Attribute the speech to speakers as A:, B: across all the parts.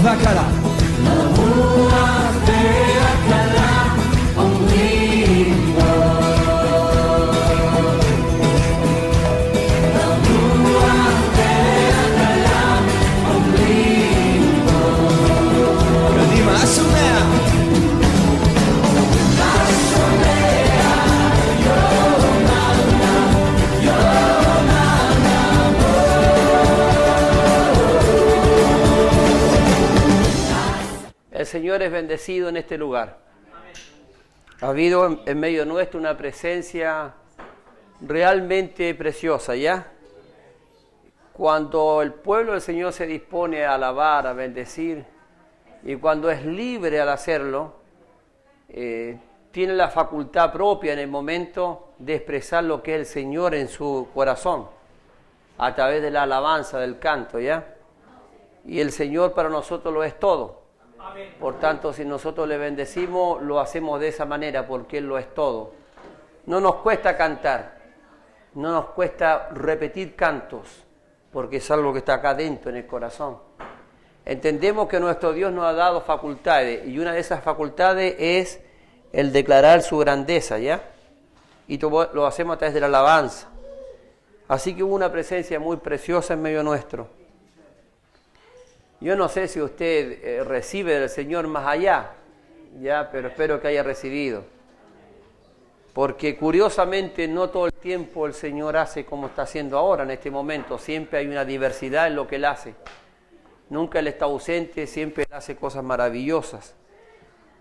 A: והקלה. הרוח והקלה אומרים בו. הרוח והקלה אומרים בו. קדימה, השומע.
B: El Señor es bendecido en este lugar. Ha habido en medio nuestro una presencia realmente preciosa, ¿ya? Cuando el pueblo del Señor se dispone a alabar, a bendecir, y cuando es libre al hacerlo, tiene la facultad propia en el momento de expresar lo que es el Señor en su corazón, a través de la alabanza, del canto, ¿ya? Y el Señor para nosotros lo es todo. Por tanto, si nosotros le bendecimos, lo hacemos de esa manera porque Él lo es todo. No nos cuesta cantar, no nos cuesta repetir cantos, porque es algo que está acá dentro en el corazón. Entendemos que nuestro Dios nos ha dado facultades, y una de esas facultades es el declarar su grandeza, ¿ya? Y lo hacemos a través de la alabanza. Así que hubo una presencia muy preciosa en medio nuestro. Yo no sé si usted recibe del Señor más allá, ya, pero espero que haya recibido. Porque curiosamente no todo el tiempo el Señor hace como está haciendo ahora en este momento. Siempre hay una diversidad en lo que Él hace. Nunca Él está ausente, siempre Él hace cosas maravillosas.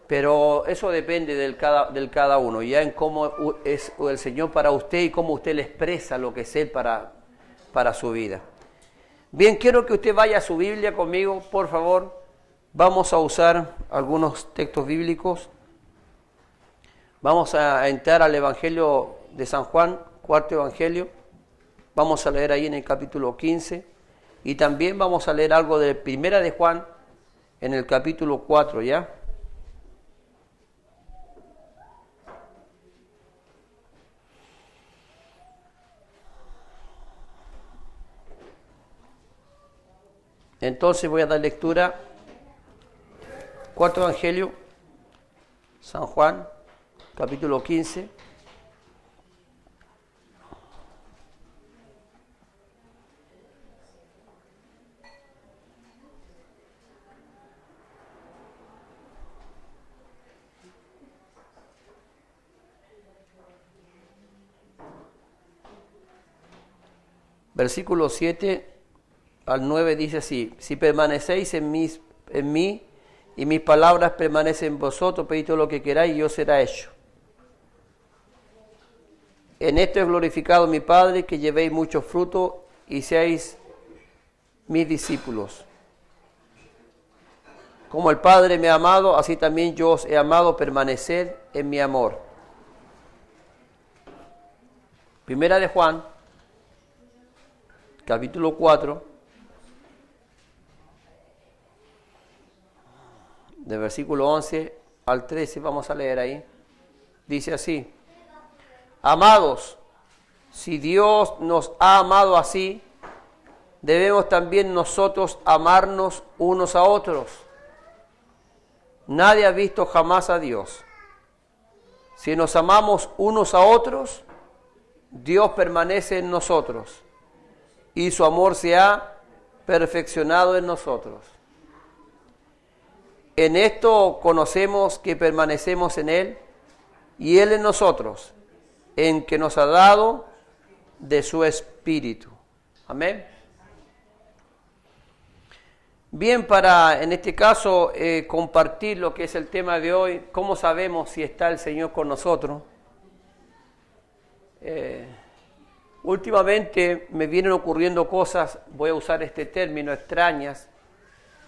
B: Pero eso depende del cada uno, ya en cómo es el Señor para usted y cómo usted le expresa lo que es Él para su vida. Bien, quiero que usted vaya a su Biblia conmigo, por favor. Vamos a usar algunos textos bíblicos. Vamos a entrar al Evangelio de San Juan, cuarto Evangelio. Vamos a leer ahí en el capítulo 15. Y también vamos a leer algo de Primera de Juan en el capítulo 4, ¿ya? Entonces voy a dar lectura, cuarto Evangelio, San Juan, capítulo 15. Versículo 7 al 9 dice así: si permanecéis en mí y mis palabras permanecen en vosotros, pedid todo lo que queráis y os será hecho. En esto es glorificado mi Padre, que llevéis mucho fruto y seáis mis discípulos. Como el Padre me ha amado, así también yo os he amado, permaneced en mi amor. Primera de Juan, capítulo 4, de versículo 11 al 13, vamos a leer ahí. Dice así: amados, si Dios nos ha amado así, debemos también nosotros amarnos unos a otros. Nadie ha visto jamás a Dios. Si nos amamos unos a otros, Dios permanece en nosotros y su amor se ha perfeccionado en nosotros. En esto conocemos que permanecemos en Él y Él en nosotros, en que nos ha dado de su Espíritu. Amén. Bien, para en este caso compartir lo que es el tema de hoy, ¿cómo sabemos si está el Señor con nosotros? Últimamente me vienen ocurriendo cosas, voy a usar este término, extrañas.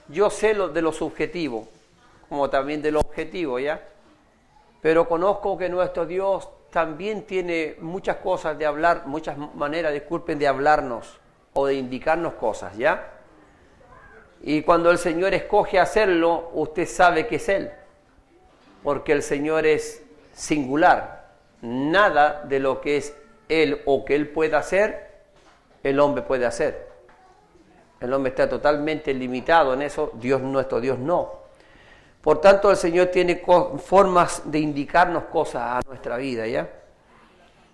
B: Yo sé de lo subjetivo, como también de lo objetivo, ¿ya? Pero conozco que nuestro Dios también tiene muchas cosas de hablar, muchas maneras, disculpen, de hablarnos o de indicarnos cosas, ¿ya? Y cuando el Señor escoge hacerlo, usted sabe que es Él, porque el Señor es singular. Nada de lo que es Él o que Él pueda hacer, el hombre puede hacer. El hombre está totalmente limitado en eso, Dios, nuestro Dios, no. Por tanto, el Señor tiene formas de indicarnos cosas a nuestra vida, ¿ya?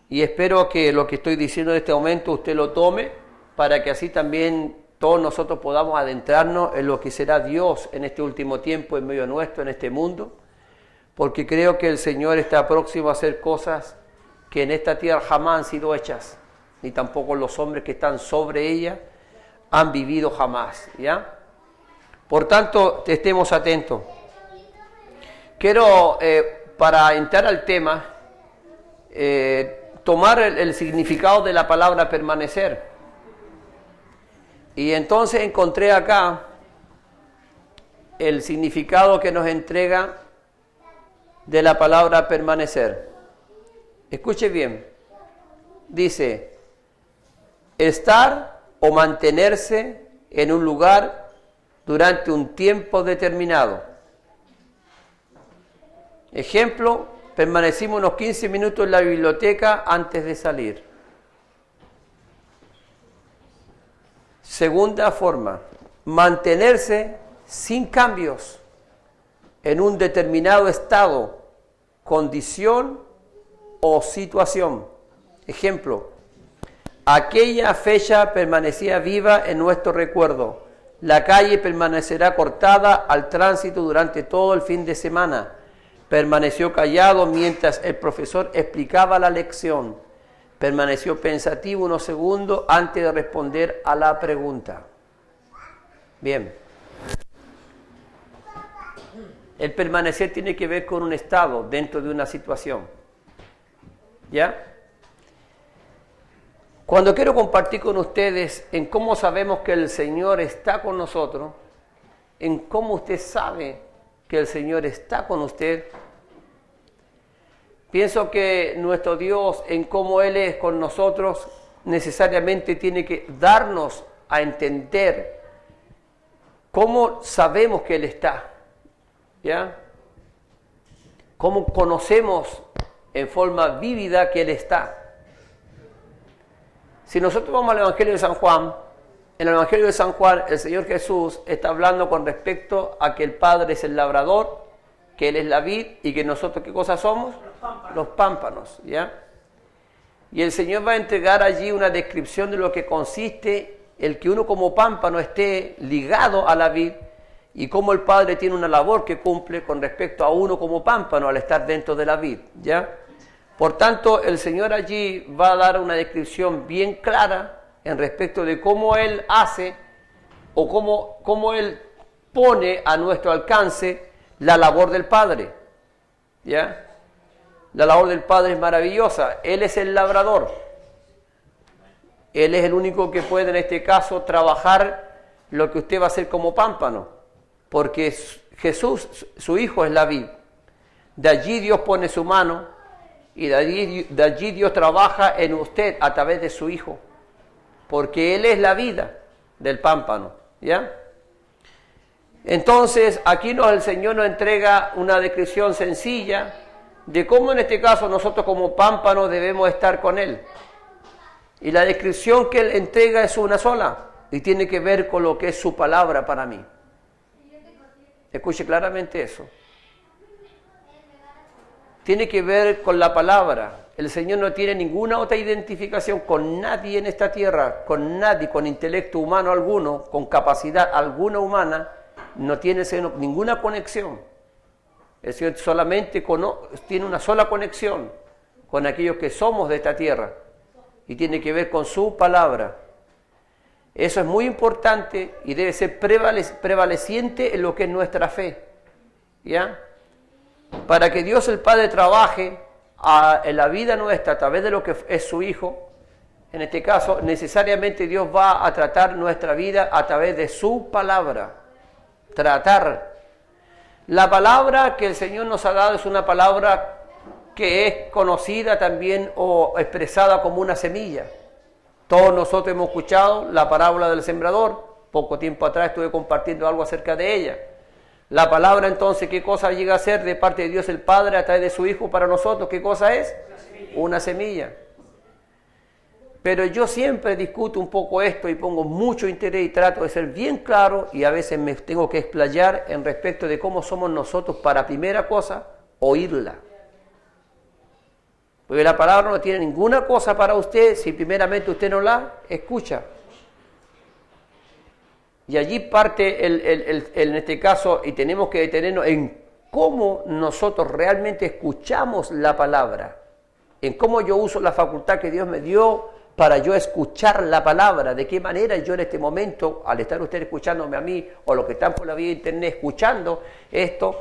B: Y espero que lo que estoy diciendo en este momento usted lo tome para que así también todos nosotros podamos adentrarnos en lo que será Dios en este último tiempo en medio nuestro, en este mundo, porque creo que el Señor está próximo a hacer cosas que en esta tierra jamás han sido hechas, ni tampoco los hombres que están sobre ella han vivido jamás, ¿ya? Por tanto, estemos atentos. Quiero, para entrar al tema, tomar el significado de la palabra permanecer. Y entonces encontré acá el significado que nos entrega de la palabra permanecer. Escuche bien. Dice, estar o mantenerse en un lugar durante un tiempo determinado. Ejemplo, permanecimos unos 15 minutos en la biblioteca antes de salir. Segunda forma, mantenerse sin cambios en un determinado estado, condición o situación. Ejemplo, aquella fecha permanecía viva en nuestro recuerdo. La calle permanecerá cortada al tránsito durante todo el fin de semana. Permaneció callado mientras el profesor explicaba la lección. Permaneció pensativo unos segundos antes de responder a la pregunta. Bien. El permanecer tiene que ver con un estado dentro de una situación. ¿Ya? Cuando quiero compartir con ustedes en cómo sabemos que el Señor está con nosotros, en cómo usted sabe que el Señor está con usted, pienso que nuestro Dios, en cómo Él es con nosotros, necesariamente tiene que darnos a entender cómo sabemos que Él está, ¿ya? Cómo conocemos en forma vívida que Él está. Si nosotros vamos al Evangelio de San Juan, en el Evangelio de San Juan el Señor Jesús está hablando con respecto a que el Padre es el labrador, que Él es la vid y que nosotros, ¿qué cosa somos? Los pámpanos, ¿ya? Y el Señor va a entregar allí una descripción de lo que consiste el que uno como pámpano esté ligado a la vid y cómo el Padre tiene una labor que cumple con respecto a uno como pámpano al estar dentro de la vid, ¿ya? Por tanto, el Señor allí va a dar una descripción bien clara en respecto de cómo Él hace o cómo Él pone a nuestro alcance la labor del Padre, ¿ya? La labor del Padre es maravillosa. Él es el labrador. Él es el único que puede en este caso trabajar lo que usted va a hacer como pámpano, porque Jesús, su Hijo, es la vid. De allí Dios pone su mano y de allí Dios trabaja en usted a través de su Hijo, porque Él es la vida del pámpano, ¿ya? Entonces, aquí el Señor nos entrega una descripción sencilla de cómo en este caso nosotros como pámpanos debemos estar con Él. Y la descripción que Él entrega es una sola y tiene que ver con lo que es su palabra para mí. Escuche claramente eso. Tiene que ver con la palabra. El Señor no tiene ninguna otra identificación con nadie en esta tierra, con nadie, con intelecto humano alguno, con capacidad alguna humana, no tiene ninguna conexión. El Señor solamente tiene una sola conexión con aquellos que somos de esta tierra y tiene que ver con su palabra. Eso es muy importante y debe ser prevaleciente en lo que es nuestra fe, ¿ya? Para que Dios el Padre trabaje en la vida nuestra a través de lo que es su Hijo, en este caso, necesariamente Dios va a tratar nuestra vida a través de su palabra. Tratar. La palabra que el Señor nos ha dado es una palabra que es conocida también o expresada como una semilla. Todos nosotros hemos escuchado la parábola del sembrador. Poco tiempo atrás estuve compartiendo algo acerca de ella. La palabra entonces, ¿qué cosa llega a ser de parte de Dios el Padre a través de su Hijo para nosotros? ¿Qué cosa es? Una semilla. Pero yo siempre discuto un poco esto y pongo mucho interés y trato de ser bien claro y a veces me tengo que explayar en respecto de cómo somos nosotros para, primera cosa, oírla. Porque la palabra no tiene ninguna cosa para usted si primeramente usted no la escucha. Y allí parte en este caso, y tenemos que detenernos en cómo nosotros realmente escuchamos la palabra, en cómo yo uso la facultad que Dios me dio para yo escuchar la palabra, de qué manera yo en este momento, al estar usted escuchándome a mí, o los que están por la vía de internet escuchando esto,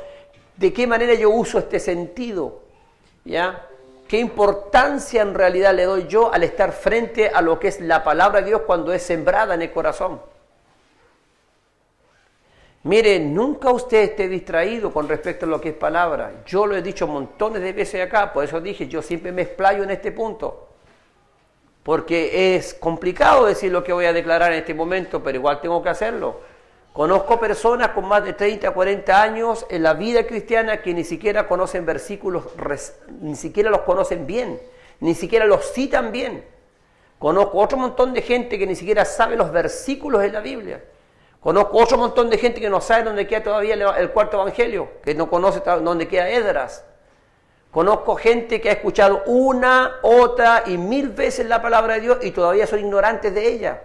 B: de qué manera yo uso este sentido, ¿ya? ¿Qué importancia en realidad le doy yo al estar frente a lo que es la palabra de Dios cuando es sembrada en el corazón? Mire, nunca usted esté distraído con respecto a lo que es palabra. Yo lo he dicho montones de veces acá, por eso dije, yo siempre me explayo en este punto. Porque es complicado decir lo que voy a declarar en este momento, pero igual tengo que hacerlo. Conozco personas con más de 30, 40 años en la vida cristiana que ni siquiera conocen versículos, ni siquiera los conocen bien, ni siquiera los citan bien. Conozco otro montón de gente que ni siquiera sabe los versículos de la Biblia. Conozco otro montón de gente que no sabe dónde queda todavía el cuarto evangelio, que no conoce dónde queda Esdras. Conozco gente que ha escuchado una, otra y 1000 veces la palabra de Dios y todavía son ignorantes de ella,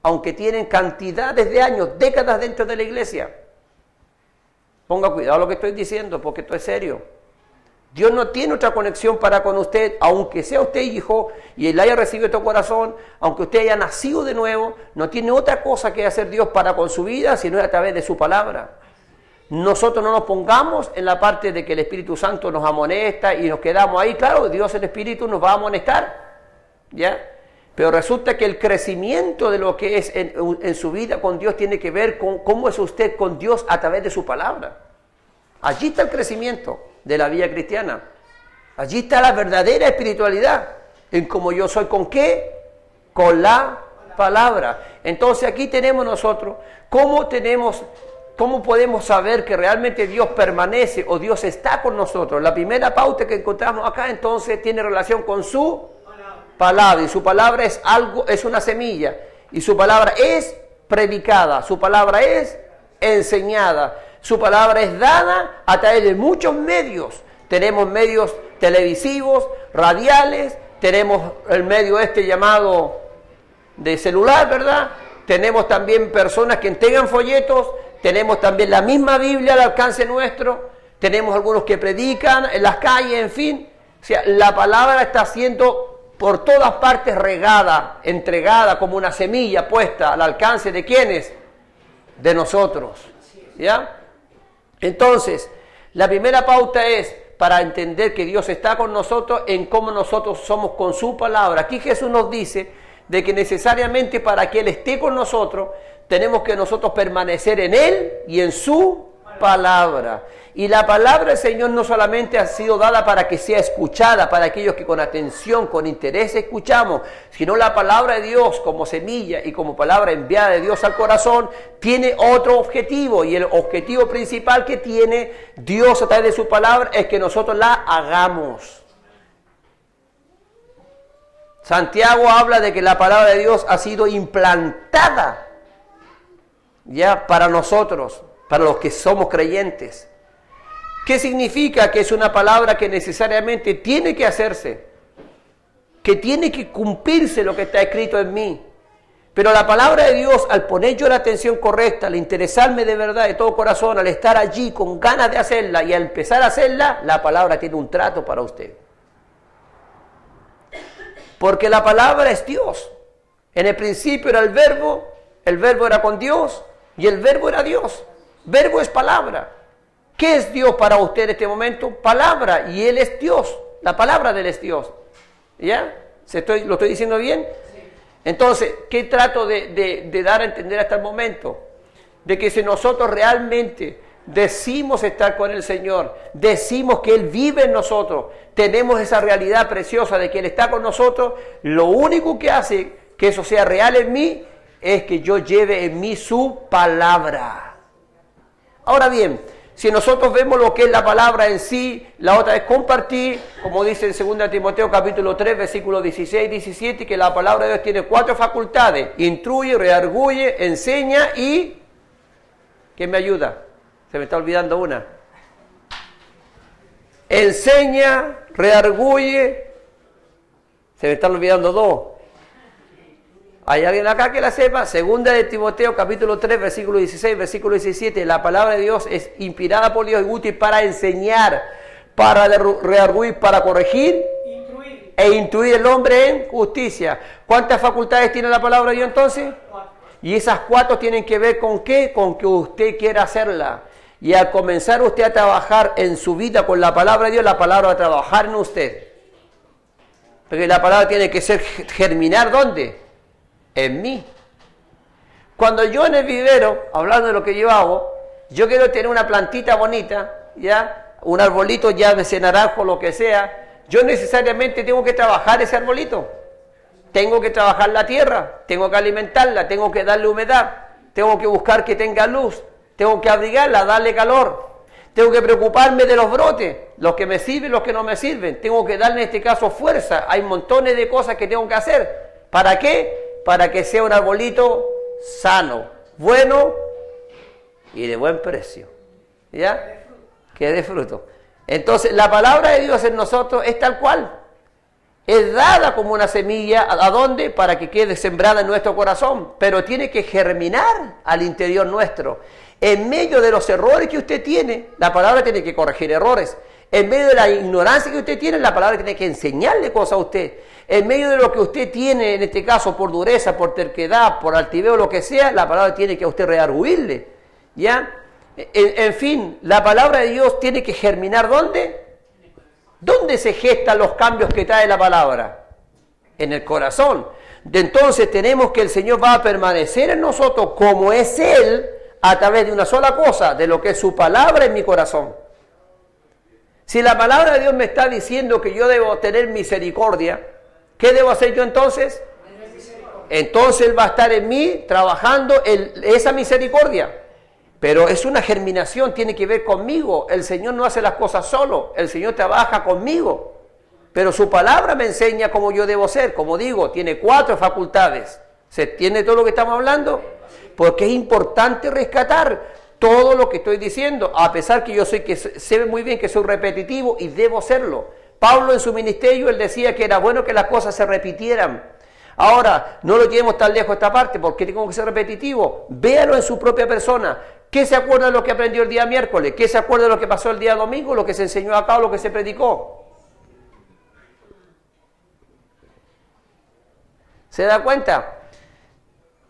B: aunque tienen cantidades de años, décadas dentro de la iglesia. Ponga cuidado lo que estoy diciendo, porque esto es serio. Dios no tiene otra conexión para con usted, aunque sea usted hijo y él haya recibido tu corazón, aunque usted haya nacido de nuevo, no tiene otra cosa que hacer Dios para con su vida, sino a través de su palabra. Nosotros no nos pongamos en la parte de que el Espíritu Santo nos amonesta y nos quedamos ahí. Claro, Dios el Espíritu nos va a amonestar, ¿ya? Pero resulta que el crecimiento de lo que es en su vida con Dios tiene que ver con cómo es usted con Dios a través de su palabra. Allí está el crecimiento de la vida cristiana. Allí está la verdadera espiritualidad. En cómo yo soy, ¿con qué? Con la palabra. Entonces aquí tenemos nosotros, ¿cómo podemos saber que realmente Dios permanece o Dios está con nosotros? La primera pauta que encontramos acá entonces tiene relación con su palabra. Y su palabra es algo, es una semilla. Y su palabra es predicada. Su palabra es enseñada. Su palabra es dada a través de muchos medios. Tenemos medios televisivos, radiales, tenemos el medio llamado de celular, ¿verdad? Tenemos también personas que entregan folletos, tenemos también la misma Biblia al alcance nuestro, tenemos algunos que predican en las calles, en fin. O sea, la palabra está siendo por todas partes regada, entregada como una semilla puesta al alcance de ¿quiénes? De nosotros, ¿ya? Entonces, la primera pauta es para entender que Dios está con nosotros en cómo nosotros somos con su palabra. Aquí Jesús nos dice de que necesariamente para que Él esté con nosotros, tenemos que nosotros permanecer en Él y en su palabra. Y la palabra del Señor no solamente ha sido dada para que sea escuchada, para aquellos que con atención, con interés escuchamos, sino la palabra de Dios como semilla y como palabra enviada de Dios al corazón, tiene otro objetivo. Y el objetivo principal que tiene Dios a través de su palabra es que nosotros la hagamos. Santiago habla de que la palabra de Dios ha sido implantada ya para nosotros, para los que somos creyentes. ¿Qué significa? Que es una palabra que necesariamente tiene que hacerse, que tiene que cumplirse lo que está escrito en mí. Pero la palabra de Dios, al poner yo la atención correcta, al interesarme de verdad, de todo corazón, al estar allí con ganas de hacerla y al empezar a hacerla, la palabra tiene un trato para usted. Porque la palabra es Dios. En el principio era el verbo era con Dios y el verbo era Dios. Verbo es palabra. ¿Qué es Dios para usted en este momento? Palabra, y Él es Dios. La palabra de Él es Dios. ¿Ya? ¿Lo estoy diciendo bien? Sí. Entonces, ¿qué trato de dar a entender hasta el momento? De que si nosotros realmente decimos estar con el Señor, decimos que Él vive en nosotros, tenemos esa realidad preciosa de que Él está con nosotros, lo único que hace que eso sea real en mí es que yo lleve en mí su palabra. Ahora bien, Si nosotros vemos lo que es la palabra en sí, la otra es compartir, como dice en 2 Timoteo capítulo 3, versículos 16 y 17, que la palabra de Dios tiene 4 facultades: instruye, redarguye, enseña y... ¿quién me ayuda? Se me está olvidando una. Enseña, redarguye, se me están olvidando 2. ¿Hay alguien acá que la sepa? 2 de Timoteo capítulo 3, versículo 16, versículo 17. La palabra de Dios es inspirada por Dios y útil para enseñar, para redarguir, para corregir e instruir el hombre en justicia. ¿Cuántas facultades tiene la palabra de Dios entonces?
C: 4.
B: Y esas 4 tienen que ver con ¿qué? Con que usted quiera hacerla. Y al comenzar usted a trabajar en su vida con la palabra de Dios, la palabra va a trabajar en usted. Porque la palabra tiene que ser germinar, ¿dónde? En mí. Cuando yo en el vivero, hablando de lo que yo hago, yo quiero tener una plantita bonita, ¿ya? Un arbolito, llámese naranjo, lo que sea, yo necesariamente tengo que trabajar ese arbolito. Tengo que trabajar la tierra, tengo que alimentarla, tengo que darle humedad, tengo que buscar que tenga luz, tengo que abrigarla, darle calor, tengo que preocuparme de los brotes, los que me sirven, los que no me sirven, tengo que darle en este caso fuerza, hay montones de cosas que tengo que hacer. ¿Para qué? Para que sea un arbolito sano, bueno y de buen precio, ¿ya? Que dé fruto. Entonces, la palabra de Dios en nosotros es tal cual. Es dada como una semilla, ¿a dónde? Para que quede sembrada en nuestro corazón, pero tiene que germinar al interior nuestro. En medio de los errores que usted tiene, la palabra tiene que corregir errores. En medio de la ignorancia que usted tiene, la palabra tiene que enseñarle cosas a usted. En medio de lo que usted tiene, en este caso por dureza, por terquedad, por altiveo, lo que sea, la palabra tiene que a usted redarguirle, ¿ya? En fin, la palabra de Dios tiene que germinar, ¿dónde? ¿Dónde se gestan los cambios que trae la palabra? En el corazón. Entonces tenemos que el Señor va a permanecer en nosotros como es Él, a través de una sola cosa, de lo que es su palabra en mi corazón. Si la palabra de Dios me está diciendo que yo debo tener misericordia, ¿qué debo hacer yo entonces? Entonces Él va a estar en mí trabajando esa misericordia. Pero es una germinación, tiene que ver conmigo. El Señor no hace las cosas solo, el Señor trabaja conmigo. Pero su palabra me enseña cómo yo debo ser. Como digo, tiene 4 facultades. ¿Se entiende todo lo que estamos hablando? Porque es importante rescatar todo lo que estoy diciendo, a pesar que yo sé muy bien que soy repetitivo y debo serlo. Pablo en su ministerio, él decía que era bueno que las cosas se repitieran. Ahora, no lo llevemos tan lejos esta parte, porque tengo que ser repetitivo. Véalo en su propia persona. ¿Qué se acuerda de lo que aprendió el día miércoles? ¿Qué se acuerda de lo que pasó el día domingo? ¿Lo que se enseñó acá o lo que se predicó? ¿Se da cuenta?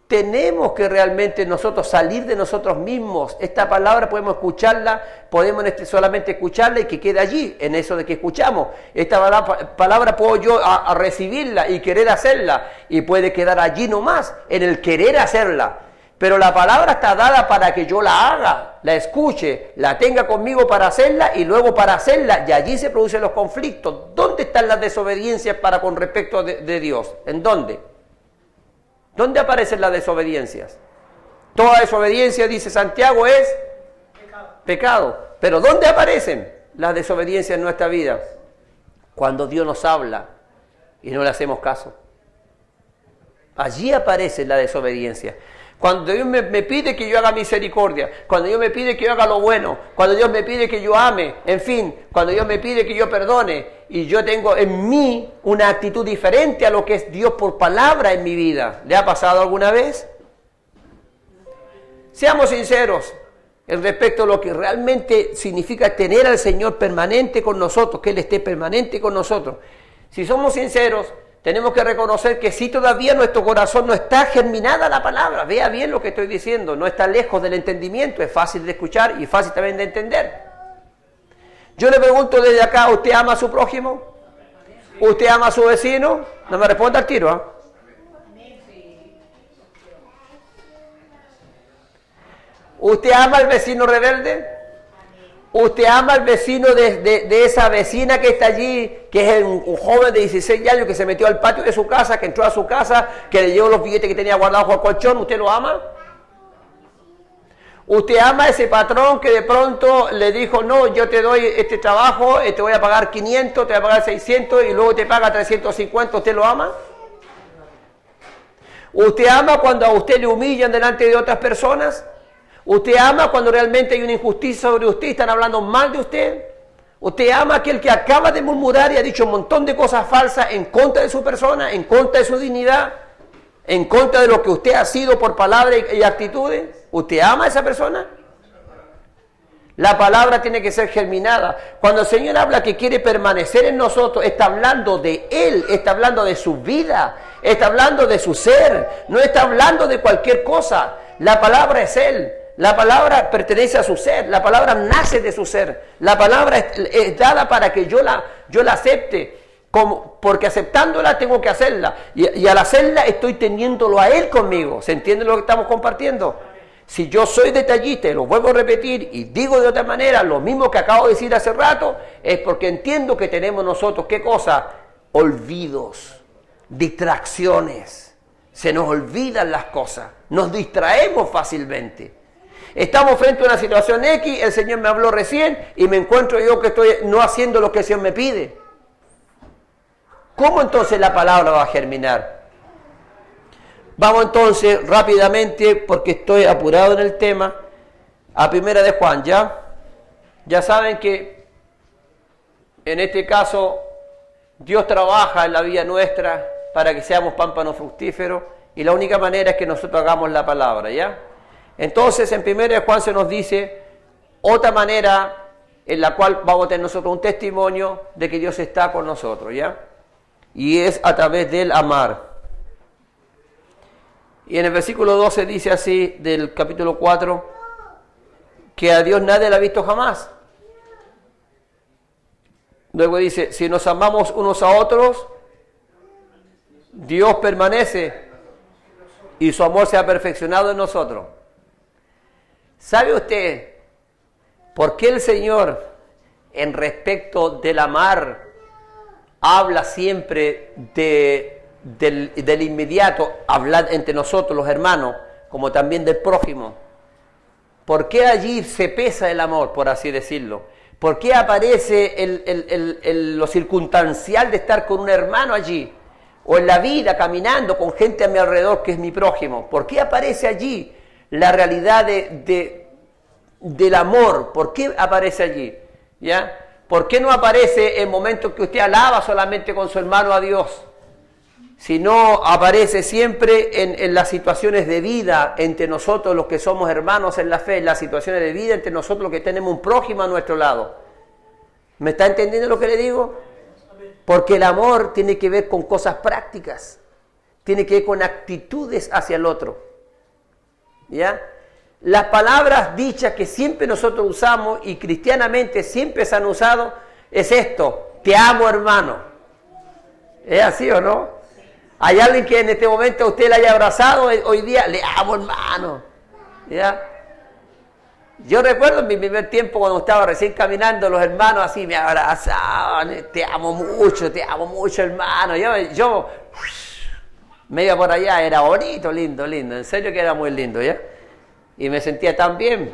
B: Tenemos que realmente nosotros salir de nosotros mismos. Esta palabra podemos escucharla, podemos solamente escucharla y que quede allí, en eso de que escuchamos. Esta palabra puedo yo a recibirla y querer hacerla, y puede quedar allí nomás, en el querer hacerla. Pero la palabra está dada para que yo la haga, la escuche, la tenga conmigo para hacerla y luego para hacerla, y allí se producen los conflictos. ¿Dónde están las desobediencias para con respecto de Dios? ¿En dónde? ¿Dónde aparecen las desobediencias? Toda desobediencia, dice Santiago, es pecado. Pero ¿dónde aparecen las desobediencias en nuestra vida? Cuando Dios nos habla y no le hacemos caso. Allí aparece la desobediencia. Cuando Dios me pide que yo haga misericordia, cuando Dios me pide que yo haga lo bueno, cuando Dios me pide que yo ame, en fin, cuando Dios me pide que yo perdone, y yo tengo en mí una actitud diferente a lo que es Dios por palabra en mi vida. ¿Le ha pasado alguna vez? Seamos sinceros en respecto a lo que realmente significa tener al Señor permanente con nosotros, que Él esté permanente con nosotros. Si somos sinceros, tenemos que reconocer que si todavía en nuestro corazón no está germinada la palabra, vea bien lo que estoy diciendo, no está lejos del entendimiento, es fácil de escuchar y fácil también de entender. Yo le pregunto desde acá, ¿usted ama a su prójimo? ¿Usted ama a su vecino? No me responda al tiro, ¿ah? ¿Usted ama al vecino rebelde? ¿Usted ama al vecino de esa vecina que está allí, que es un joven de 16 años que se metió al patio de su casa, que entró a su casa, que le llevó los billetes que tenía guardados bajo el colchón? ¿Usted lo ama? Usted ama a ese patrón que de pronto le dijo, no, yo te doy este trabajo, te voy a pagar 500, te voy a pagar 600 y luego te paga 350, ¿usted lo ama? ¿Usted ama cuando a usted le humillan delante de otras personas? ¿Usted ama cuando realmente hay una injusticia sobre usted y están hablando mal de usted? ¿Usted ama a aquel que acaba de murmurar y ha dicho un montón de cosas falsas en contra de su persona, en contra de su dignidad, en contra de lo que usted ha sido por palabras y actitudes? ¿Usted ama a esa persona? La palabra tiene que ser germinada. Cuando el Señor habla que quiere permanecer en nosotros, está hablando de Él, está hablando de su vida, está hablando de su ser, no está hablando de cualquier cosa. La palabra es Él, la palabra pertenece a su ser, la palabra nace de su ser, la palabra es dada para que yo la acepte, porque aceptándola tengo que hacerla, y al hacerla estoy teniéndolo a Él conmigo. ¿Se entiende lo que estamos compartiendo? Si yo soy detallista y lo vuelvo a repetir y digo de otra manera lo mismo que acabo de decir hace rato, es porque entiendo que tenemos nosotros, ¿qué cosa? Olvidos, distracciones, se nos olvidan las cosas, nos distraemos fácilmente. Estamos frente a una situación X, el Señor me habló recién y me encuentro yo que estoy no haciendo lo que el Señor me pide. ¿Cómo entonces la palabra va a germinar? Vamos entonces rápidamente, porque estoy apurado en el tema, a Primera de Juan, ¿ya? Ya saben que en este caso Dios trabaja en la vida nuestra para que seamos pámpanos fructíferos y la única manera es que nosotros hagamos la palabra, ¿ya? Entonces en Primera de Juan se nos dice otra manera en la cual vamos a tener nosotros un testimonio de que Dios está con nosotros, ¿ya? Y es a través del amar. Y en el versículo 12 dice así, del capítulo 4, que a Dios nadie lo ha visto jamás. Luego dice, si nos amamos unos a otros, Dios permanece y su amor se ha perfeccionado en nosotros. ¿Sabe usted por qué el Señor, en respecto del amar, habla siempre del inmediato, hablar entre nosotros los hermanos, como también del prójimo? ¿Por qué allí se pesa el amor, por así decirlo? ¿Por qué aparece lo circunstancial de estar con un hermano allí? O en la vida, caminando con gente a mi alrededor que es mi prójimo. ¿Por qué aparece allí la realidad del amor? ¿Por qué aparece allí? ¿Ya? ¿Por qué no aparece en momentos que usted alaba solamente con su hermano a Dios? Sino aparece siempre en las situaciones de vida entre nosotros los que somos hermanos en la fe, en las situaciones de vida entre nosotros los que tenemos un prójimo a nuestro lado. ¿Me está entendiendo lo que le digo? Porque el amor tiene que ver con cosas prácticas, tiene que ver con actitudes hacia el otro. ¿Ya? Las palabras dichas que siempre nosotros usamos y cristianamente siempre se han usado es esto: te amo, hermano. ¿Es así o no? ¿Hay alguien que en este momento usted le haya abrazado hoy día? Le amo, hermano. ¿Ya? Yo recuerdo en mi primer tiempo cuando estaba recién caminando, los hermanos así me abrazaban. Te amo mucho, hermano. Yo me iba por allá, era bonito, lindo. En serio que era muy lindo, ¿ya? Y me sentía tan bien.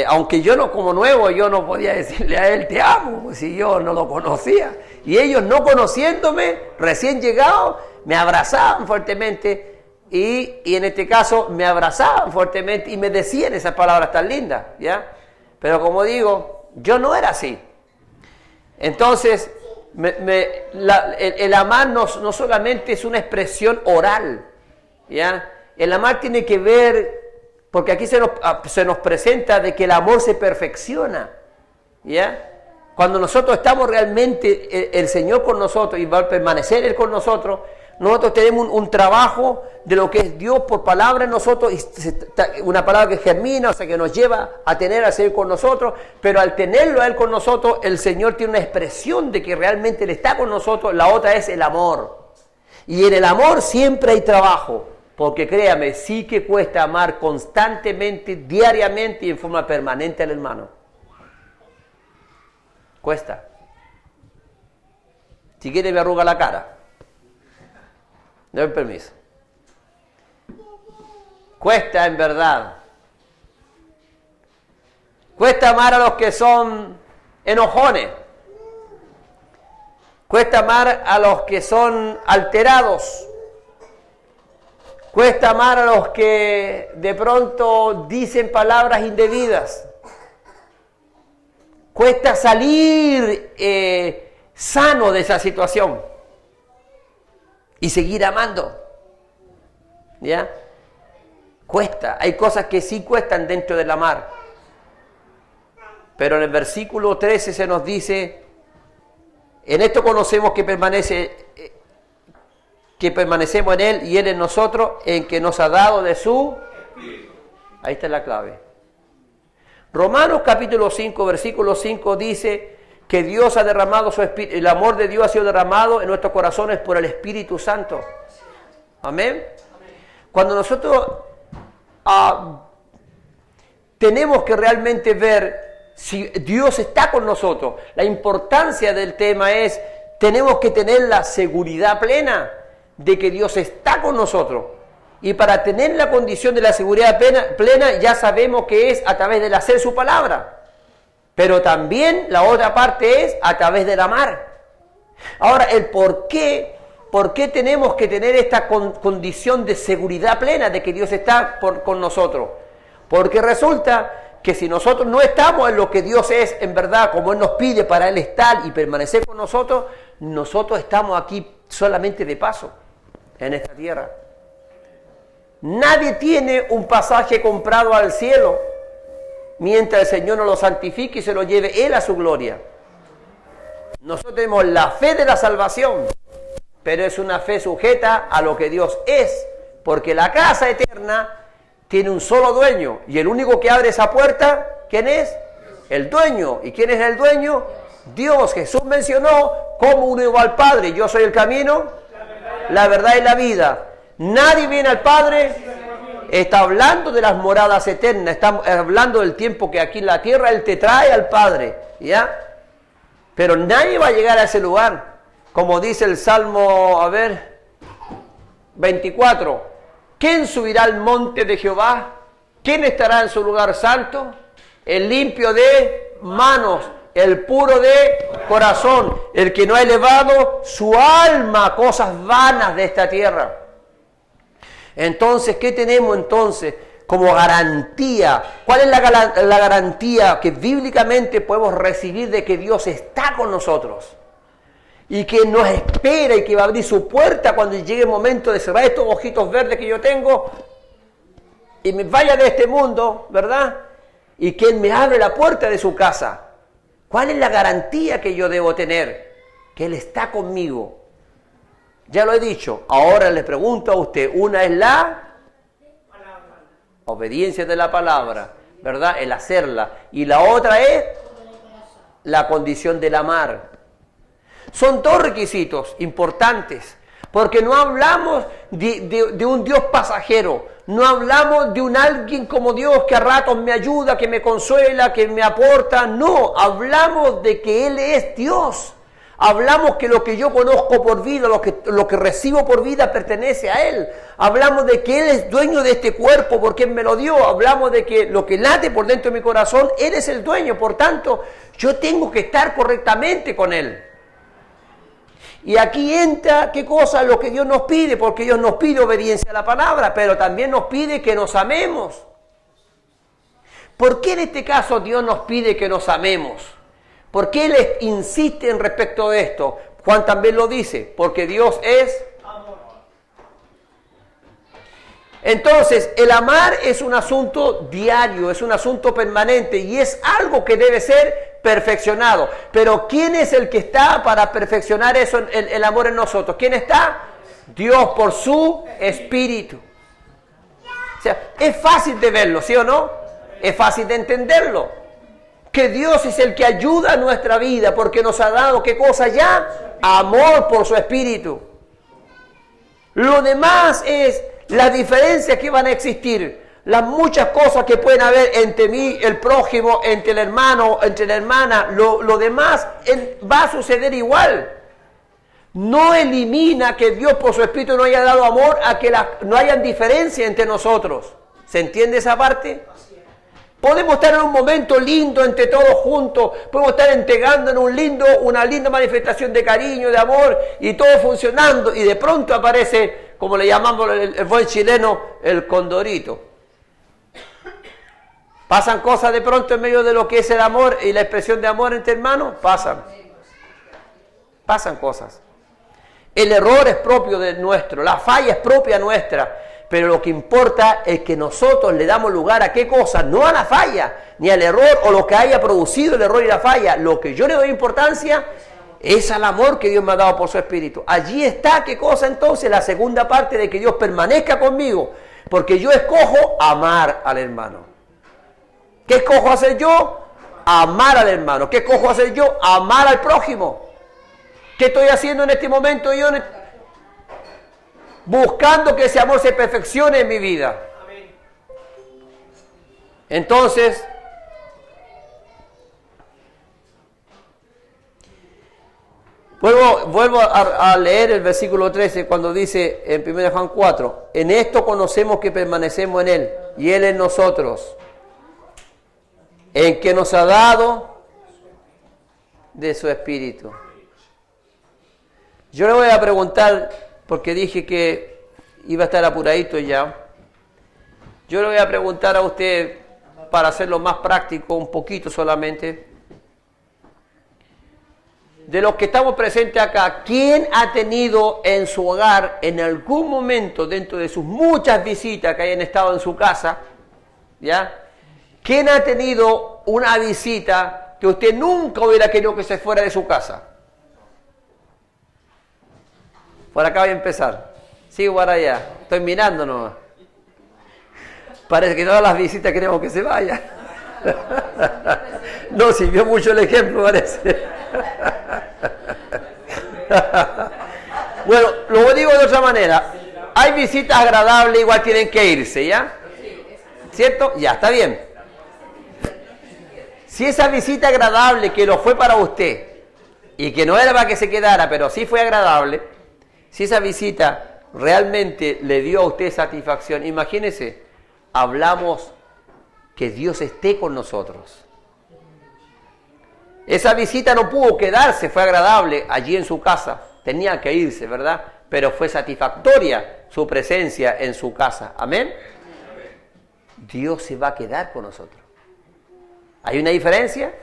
B: Aunque yo no, como nuevo, yo no podía decirle a él te amo, pues si yo no lo conocía. Y ellos, no conociéndome, recién llegados, me abrazaban fuertemente y en este caso me abrazaban fuertemente y me decían esas palabras tan lindas, ¿ya? Pero como digo, yo no era así. Entonces, el amar no solamente es una expresión oral, ¿ya? El amar tiene que ver, porque aquí se nos presenta de que el amor se perfecciona, ¿ya? Cuando nosotros estamos realmente, el Señor con nosotros y va a permanecer Él con nosotros, nosotros tenemos un trabajo de lo que es Dios por palabra en nosotros, y una palabra que germina, o sea, que nos lleva a tener al Señor con nosotros, pero al tenerlo a Él con nosotros, el Señor tiene una expresión de que realmente Él está con nosotros. La otra es el amor. Y en el amor siempre hay trabajo, porque créame, sí que cuesta amar constantemente, diariamente y en forma permanente al hermano. Cuesta. Si quiere me arruga la cara. Dame permiso. Cuesta en verdad. Cuesta amar a los que son enojones. Cuesta amar a los que son alterados. Cuesta amar a los que de pronto dicen palabras indebidas. Cuesta salir sano de esa situación y seguir amando. ¿Ya? Cuesta. Hay cosas que sí cuestan dentro del amar. Pero en el versículo 13 se nos dice, en esto conocemos que permanecemos en Él y Él en nosotros, en que nos ha dado de su Espíritu. Ahí está la clave. Romanos capítulo 5, versículo 5 dice que Dios ha derramado su Espíritu, el amor de Dios ha sido derramado en nuestros corazones por el Espíritu Santo. Amén. Cuando nosotros tenemos que realmente ver si Dios está con nosotros, la importancia del tema es, tenemos que tener la seguridad plena de que Dios está con nosotros. Y para tener la condición de la seguridad plena ya sabemos que es a través del hacer su palabra. Pero también la otra parte es a través del amar. Ahora, el por qué tenemos que tener esta condición de seguridad plena de que Dios está con nosotros. Porque resulta que si nosotros no estamos en lo que Dios es en verdad, como Él nos pide para Él estar y permanecer con nosotros, nosotros estamos aquí solamente de paso en esta tierra. Nadie tiene un pasaje comprado al cielo mientras el Señor no lo santifique y se lo lleve Él a su gloria. Nosotros tenemos la fe de la salvación, pero es una fe sujeta a lo que Dios es, porque la casa eterna tiene un solo dueño y el único que abre esa puerta, ¿quién es? El dueño. ¿Y quién es el dueño? Dios. Jesús mencionó cómo uno iba al Padre. Yo soy el camino, la verdad y la vida. Nadie viene al Padre. Está hablando de las moradas eternas. Está hablando del tiempo que aquí en la tierra Él te trae al Padre. ¿Ya? Pero nadie va a llegar a ese lugar. Como dice el Salmo, 24. ¿Quién subirá al monte de Jehová? ¿Quién estará en su lugar santo? El limpio de manos, el puro de corazón, el que no ha elevado su alma a cosas vanas de esta tierra. Entonces, ¿qué tenemos entonces como garantía? ¿Cuál es la garantía que bíblicamente podemos recibir de que Dios está con nosotros? Y que nos espera y que va a abrir su puerta cuando llegue el momento de cerrar estos ojitos verdes que yo tengo y me vaya de este mundo, ¿verdad? Y que Él me abre la puerta de su casa. ¿Cuál es la garantía que yo debo tener? Que Él está conmigo. Ya lo he dicho, ahora le pregunto a usted, una es la obediencia de la palabra, ¿verdad? El hacerla. Y la otra es la condición del amar. Son dos requisitos importantes, porque no hablamos de un Dios pasajero, no hablamos de un alguien como Dios que a ratos me ayuda, que me consuela, que me aporta, no, hablamos de que Él es Dios, hablamos que lo que yo conozco por vida, lo que recibo por vida pertenece a Él, hablamos de que Él es dueño de este cuerpo porque Él me lo dio, hablamos de que lo que late por dentro de mi corazón, Él es el dueño, por tanto, yo tengo que estar correctamente con Él. Y aquí entra, ¿qué cosa? Lo que Dios nos pide, porque Dios nos pide obediencia a la palabra, pero también nos pide que nos amemos. ¿Por qué en este caso Dios nos pide que nos amemos? ¿Por qué Él insiste en respecto de esto? Juan también lo dice, porque Dios es amor. Entonces, el amar es un asunto diario, es un asunto permanente y es algo que debe ser perfeccionado. Pero ¿quién es el que está para perfeccionar eso, el amor en nosotros? ¿Quién está? Dios por su Espíritu. O sea, es fácil de verlo, ¿sí o no? Es fácil de entenderlo. Que Dios es el que ayuda a nuestra vida porque nos ha dado, ¿qué cosa ya? Amor por su Espíritu. Lo demás es las diferencias que van a existir. Las muchas cosas que pueden haber entre mí, el prójimo, entre el hermano, entre la hermana, lo demás va a suceder igual. No elimina que Dios por su Espíritu no haya dado amor a que no hayan diferencia entre nosotros. ¿Se entiende esa parte? Podemos estar en un momento lindo entre todos juntos, podemos estar entregando en una linda manifestación de cariño, de amor, y todo funcionando, y de pronto aparece, como le llamamos el buen chileno, el condorito. ¿Pasan cosas de pronto en medio de lo que es el amor y la expresión de amor entre hermanos? Pasan cosas. El error es propio de nuestro, la falla es propia nuestra. Pero lo que importa es que nosotros le damos lugar a qué cosa, no a la falla, ni al error o lo que haya producido el error y la falla. Lo que yo le doy importancia es al amor que Dios me ha dado por su Espíritu. Allí está qué cosa entonces, la segunda parte de que Dios permanezca conmigo, porque yo escojo amar al hermano. ¿Qué escojo hacer yo? Amar al hermano. ¿Qué escojo hacer yo? Amar al prójimo. ¿Qué estoy haciendo en este momento yo? Buscando que ese amor se perfeccione en mi vida. Entonces, vuelvo a leer el versículo 13 cuando dice en 1 Juan 4, en esto conocemos que permanecemos en Él y Él en nosotros, en que nos ha dado de su Espíritu. Yo le voy a preguntar, porque dije que iba a estar apuradito ya. Yo le voy a preguntar a usted, para hacerlo más práctico, un poquito solamente. De los que estamos presentes acá, ¿quién ha tenido en su hogar, en algún momento, dentro de sus muchas visitas que hayan estado en su casa, ¿ya? ¿Quién ha tenido una visita que usted nunca hubiera querido que se fuera de su casa? Por acá voy a empezar. Sigo para allá. Estoy mirando nomás. Parece que todas las visitas queremos que se vayan. No sirvió mucho el ejemplo, parece. Bueno, lo digo de otra manera. Hay visitas agradables, igual tienen que irse, ¿ya? ¿Cierto? Ya, está bien. Si esa visita agradable que lo fue para usted y que no era para que se quedara, pero sí fue agradable, si esa visita realmente le dio a usted satisfacción, imagínese, hablamos que Dios esté con nosotros. Esa visita no pudo quedarse, fue agradable allí en su casa, tenía que irse, ¿verdad? Pero fue satisfactoria su presencia en su casa. ¿Amén? Dios se va a quedar con nosotros. ¿Hay una diferencia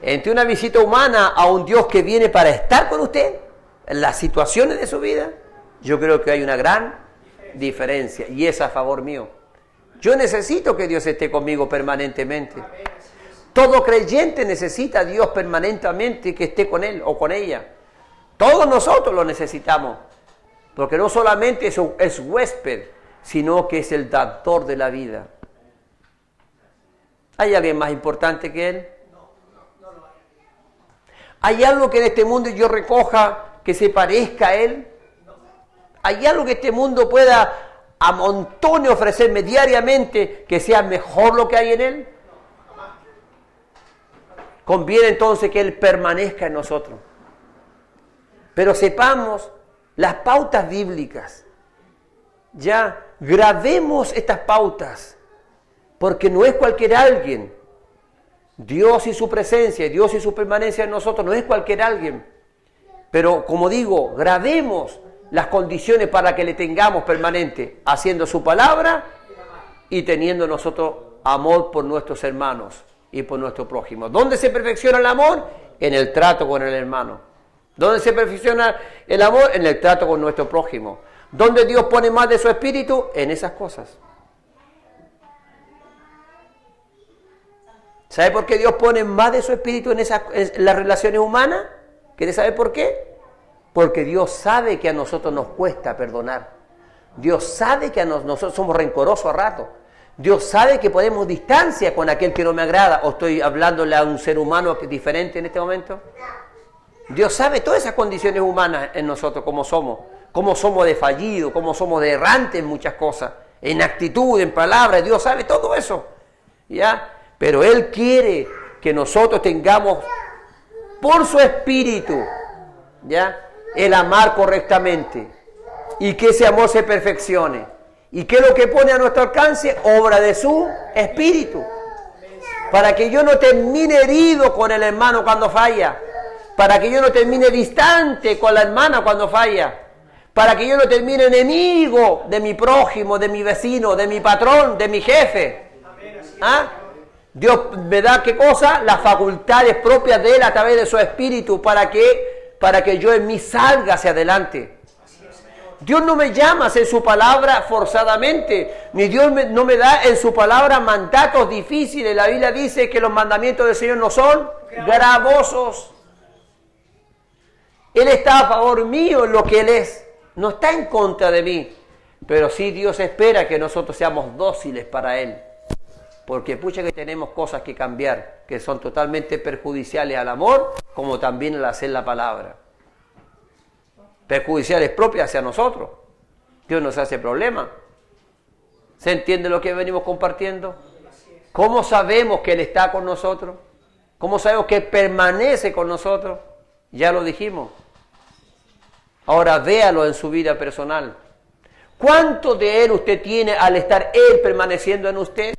B: entre una visita humana a un Dios que viene para estar con usted en las situaciones de su vida? Yo creo que hay una gran diferencia y es a favor mío. Yo necesito que Dios esté conmigo permanentemente. Todo creyente necesita a Dios permanentemente, que esté con él o con ella. Todos nosotros lo necesitamos, porque no solamente es huésped, sino que es el dador de la vida. ¿Hay alguien más importante que él? ¿Hay algo que en este mundo yo recoja que se parezca a él? ¿Hay algo que este mundo pueda a montones ofrecerme diariamente que sea mejor lo que hay en él? Conviene entonces que él permanezca en nosotros. Pero sepamos las pautas bíblicas. Ya, grabemos estas pautas, porque no es cualquier alguien. Dios y su presencia, Dios y su permanencia en nosotros no es cualquier alguien. Pero como digo, grabemos las condiciones para que le tengamos permanente, haciendo su palabra y teniendo nosotros amor por nuestros hermanos y por nuestro prójimo. ¿Dónde se perfecciona el amor? En el trato con el hermano. ¿Dónde se perfecciona el amor? En el trato con nuestro prójimo. ¿Dónde Dios pone más de su espíritu? En esas cosas. ¿Sabe por qué Dios pone más de su espíritu en las relaciones humanas? ¿Quiere saber por qué? Porque Dios sabe que a nosotros nos cuesta perdonar. Dios sabe que nosotros somos rencorosos a rato. Dios sabe que ponemos distancia con aquel que no me agrada. ¿O estoy hablándole a un ser humano diferente en este momento? Dios sabe todas esas condiciones humanas en nosotros, cómo somos de fallidos, cómo somos de errantes en muchas cosas, en actitud, en palabras. Dios sabe todo eso, ¿ya? Pero Él quiere que nosotros tengamos por su espíritu, ¿ya?, el amar correctamente y que ese amor se perfeccione. ¿Y qué es lo que pone a nuestro alcance? Obra de su espíritu. para que yo no termine herido con el hermano cuando falla, para que yo no termine distante con la hermana cuando falla, para que yo no termine enemigo de mi prójimo, de mi vecino, de mi patrón, de mi jefe. ¿Ah? Dios me da, ¿qué cosa? Las facultades propias de Él a través de su Espíritu, para que yo en mí salga hacia adelante. Dios no me llama a hacer su palabra forzadamente, ni Dios no me da en su palabra mandatos difíciles. La Biblia dice que los mandamientos del Señor no son gravosos. Él está a favor mío en lo que Él es, no está en contra de mí, pero sí Dios espera que nosotros seamos dóciles para Él, porque pucha que tenemos cosas que cambiar, que son totalmente perjudiciales al amor, como también al hacer la palabra. Perjudiciales propias hacia nosotros. Dios nos hace problema. ¿Se entiende lo que venimos compartiendo? ¿Cómo sabemos que Él está con nosotros? ¿Cómo sabemos que Él permanece con nosotros? Ya lo dijimos. Ahora véalo en su vida personal. ¿Cuánto de Él usted tiene al estar Él permaneciendo en usted?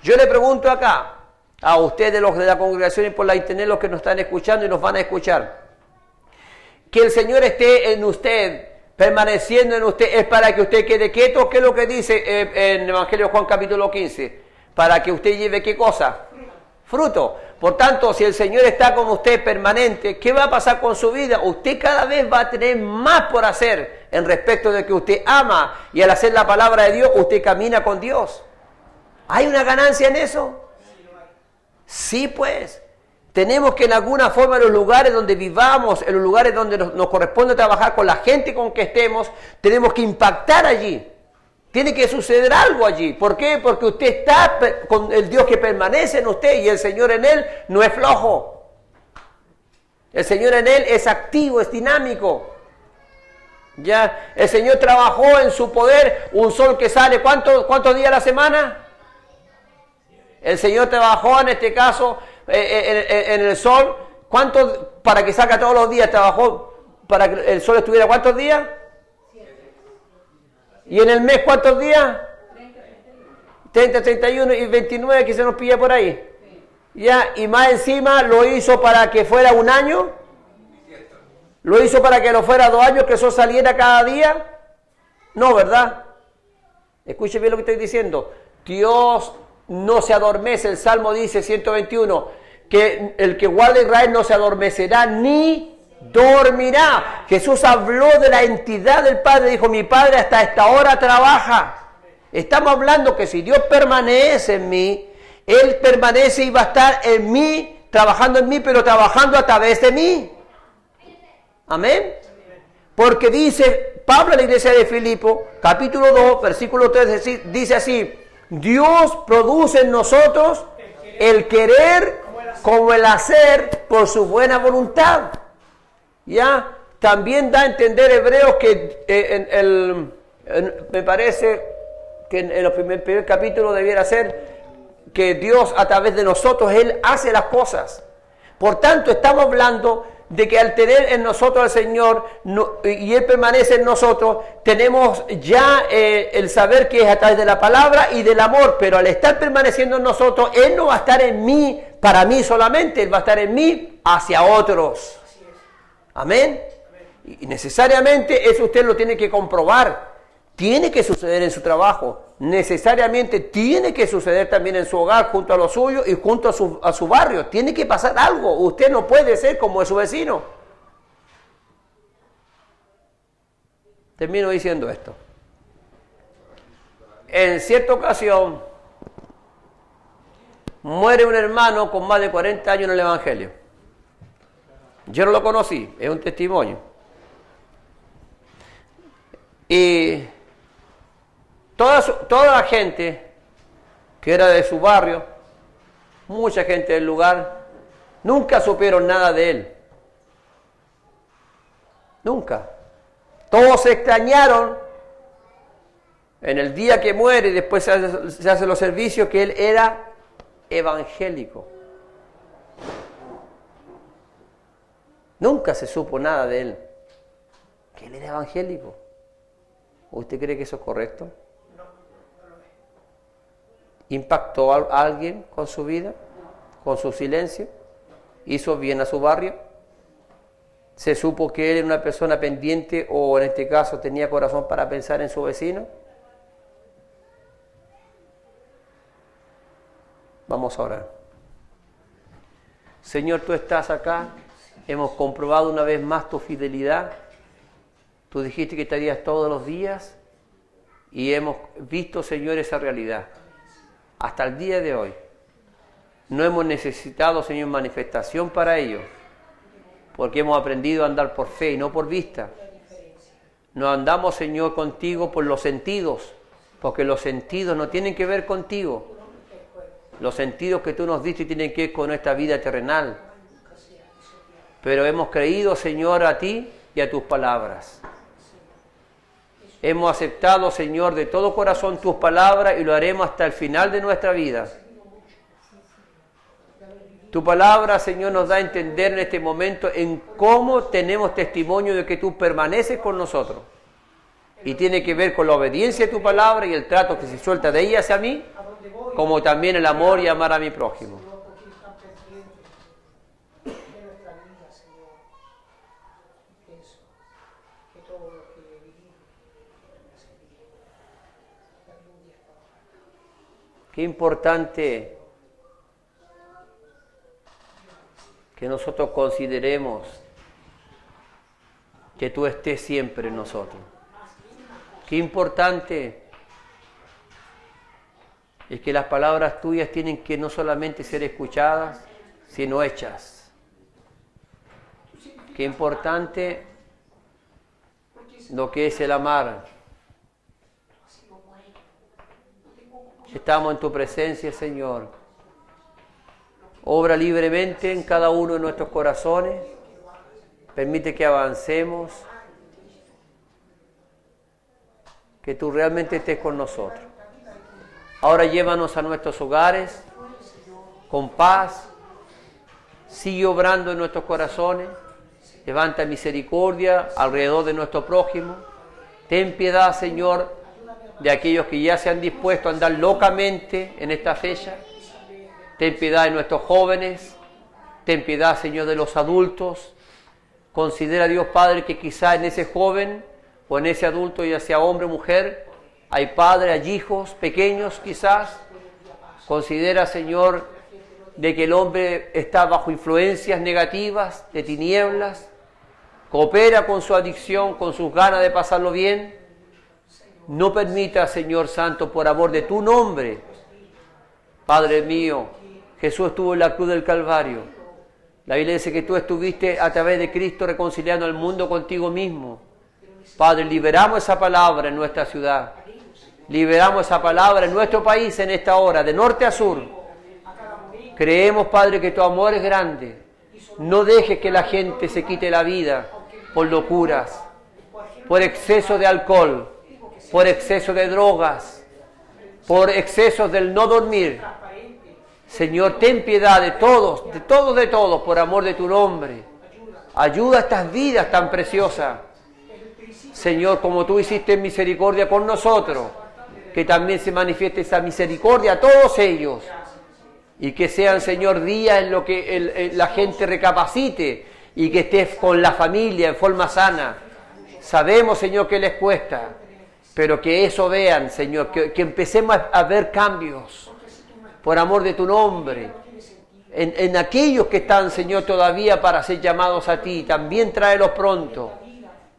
B: Yo le pregunto acá, a ustedes los de la congregación y por la internet, los que nos están escuchando y nos van a escuchar, que el Señor esté en usted, permaneciendo en usted, es para que usted quede quieto. ¿Qué es lo que dice en el Evangelio de Juan capítulo 15? Para que usted lleve ¿qué cosa? Fruto. Por tanto, si el Señor está con usted permanente, ¿qué va a pasar con su vida? Usted cada vez va a tener más por hacer en respecto de que usted ama, y al hacer la palabra de Dios, usted camina con Dios. ¿Hay una ganancia en eso? Sí, pues. Tenemos que en alguna forma en los lugares donde vivamos, en los lugares donde nos corresponde trabajar con la gente con que estemos, tenemos que impactar allí. Tiene que suceder algo allí. ¿Por qué? Porque usted está con el Dios que permanece en usted, y el Señor en Él no es flojo. El Señor en Él es activo, es dinámico. Ya, el Señor trabajó en su poder un sol que sale, ¿cuántos días a la semana? El Señor trabajó en este caso en el sol, para que salga todos los días, trabajó para que el sol estuviera ¿cuántos días? 7. ¿Y en el mes cuántos días? 30, 31 y 29, que se nos pilla por ahí. Sí. Ya, y más encima lo hizo para que fuera un año. Lo hizo para que no fuera 2 años, que el sol saliera cada día. No, ¿verdad? Escuche bien lo que estoy diciendo. Dios no se adormece. El Salmo dice, 121, que el que guarda a Israel no se adormecerá ni dormirá. Jesús habló de la entidad del Padre, dijo, mi Padre hasta esta hora trabaja. Estamos hablando que si Dios permanece en mí, Él permanece y va a estar en mí, trabajando en mí, pero trabajando a través de mí. Amén. Porque dice Pablo a la iglesia de Filipo, capítulo 2, versículo 3, dice así, Dios produce en nosotros el querer como el hacer por su buena voluntad. Ya, también da a entender Hebreos que me parece que en el primer capítulo debiera ser que Dios a través de nosotros, Él hace las cosas. Por tanto, estamos hablando de que al tener en nosotros al Señor y Él permanece en nosotros, tenemos ya el saber que es a través de la palabra y del amor, pero al estar permaneciendo en nosotros, Él no va a estar en mí para mí solamente, Él va a estar en mí hacia otros. Amén. Y necesariamente eso usted lo tiene que comprobar. Tiene que suceder en su trabajo, necesariamente tiene que suceder también en su hogar, junto a lo suyo y junto a su barrio. Tiene que pasar algo. Usted no puede ser como su vecino. Termino diciendo esto. En cierta ocasión, muere un hermano con más de 40 años en el Evangelio. Yo no lo conocí, es un testimonio. Y toda la gente que era de su barrio, mucha gente del lugar, nunca supieron nada de él. Nunca. Todos se extrañaron en el día que muere y después se hacen los servicios que él era evangélico. Nunca se supo nada de él, que él era evangélico. ¿Usted cree que eso es correcto? ¿Impactó a alguien con su vida? con su silencio, hizo bien a su barrio, se supo que él era una persona pendiente o en este caso tenía corazón para pensar en su vecino. Vamos a orar. Señor, tú estás acá, hemos comprobado una vez más tu fidelidad. Tú dijiste que estarías todos los días y hemos visto, Señor, esa realidad. Hasta el día de hoy. No hemos necesitado, Señor, manifestación para ello, porque hemos aprendido a andar por fe y no por vista. No andamos, Señor, contigo por los sentidos, porque los sentidos no tienen que ver contigo. Los sentidos que tú nos diste tienen que ver con nuestra vida terrenal. Pero hemos creído, Señor, a ti y a tus palabras. Hemos aceptado, Señor, de todo corazón tus palabras y lo haremos hasta el final de nuestra vida. Tu palabra, Señor, nos da a entender en este momento en cómo tenemos testimonio de que tú permaneces con nosotros. Y tiene que ver con la obediencia a tu palabra y el trato que se suelta de ella hacia mí, como también el amor y amar a mi prójimo. Qué importante que nosotros consideremos que tú estés siempre en nosotros. Qué importante es que las palabras tuyas tienen que no solamente ser escuchadas, sino hechas. Qué importante lo que es el amar. Estamos en tu presencia, Señor. Obra libremente en cada uno de nuestros corazones. Permite que avancemos. Que tú realmente estés con nosotros. Ahora llévanos a nuestros hogares con paz. Sigue obrando en nuestros corazones. Levanta misericordia alrededor de nuestro prójimo. Ten piedad, Señor, de aquellos que ya se han dispuesto a andar locamente en esta fecha. Ten piedad de nuestros jóvenes. Ten piedad, Señor, de los adultos. Considera, Dios Padre, que quizá en ese joven o en ese adulto, ya sea hombre o mujer, hay padres, hay hijos pequeños quizás. Considera, Señor, de que el hombre está bajo influencias negativas, de tinieblas. Coopera con su adicción, con sus ganas de pasarlo bien. No permita, Señor Santo, por amor de tu nombre, Padre mío, Jesús estuvo en la cruz del Calvario. La Biblia dice que tú estuviste a través de Cristo reconciliando al mundo contigo mismo. Padre, liberamos esa palabra en nuestra ciudad. Liberamos esa palabra en nuestro país en esta hora, de norte a sur. Creemos, Padre, que tu amor es grande. No dejes que la gente se quite la vida por locuras, por exceso de alcohol, por exceso de drogas, por excesos del no dormir. Señor, ten piedad de todos, por amor de tu nombre. Ayuda a estas vidas tan preciosas. Señor, como tú hiciste misericordia con nosotros, que también se manifieste esa misericordia a todos ellos. Y que sean, Señor, días en los que la gente recapacite y que estés con la familia en forma sana. Sabemos, Señor, que les cuesta, pero que eso vean, Señor, que empecemos a ver cambios por amor de tu nombre. En aquellos que están, Señor, todavía para ser llamados a ti, también tráelos pronto,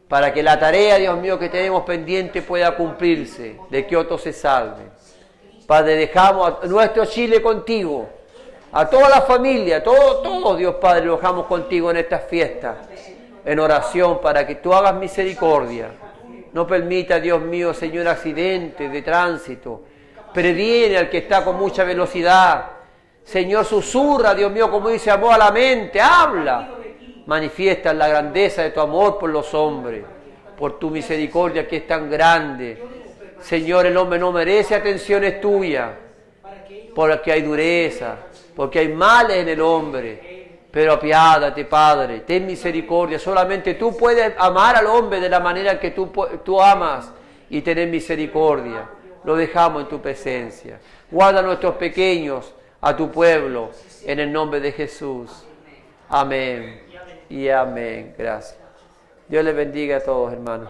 B: para que la tarea, Dios mío, que tenemos pendiente pueda cumplirse, de que otros se salven. Padre, dejamos a nuestro Chile contigo, a toda la familia, todo, Dios Padre, lo dejamos contigo en estas fiestas, en oración para que tú hagas misericordia. No permita, Dios mío, Señor, accidentes de tránsito. Previene al que está con mucha velocidad. Señor, susurra, Dios mío, como dice, amor a la mente, habla. Manifiesta la grandeza de tu amor por los hombres, por tu misericordia que es tan grande. Señor, el hombre no merece atenciones tuyas, porque hay dureza, porque hay males en el hombre. Pero apiádate, Padre, ten misericordia. Solamente tú puedes amar al hombre de la manera que tú amas y tener misericordia. Lo dejamos en tu presencia. Guarda a nuestros pequeños, a tu pueblo, en el nombre de Jesús. Amén y amén. Gracias. Dios les bendiga a todos, hermanos.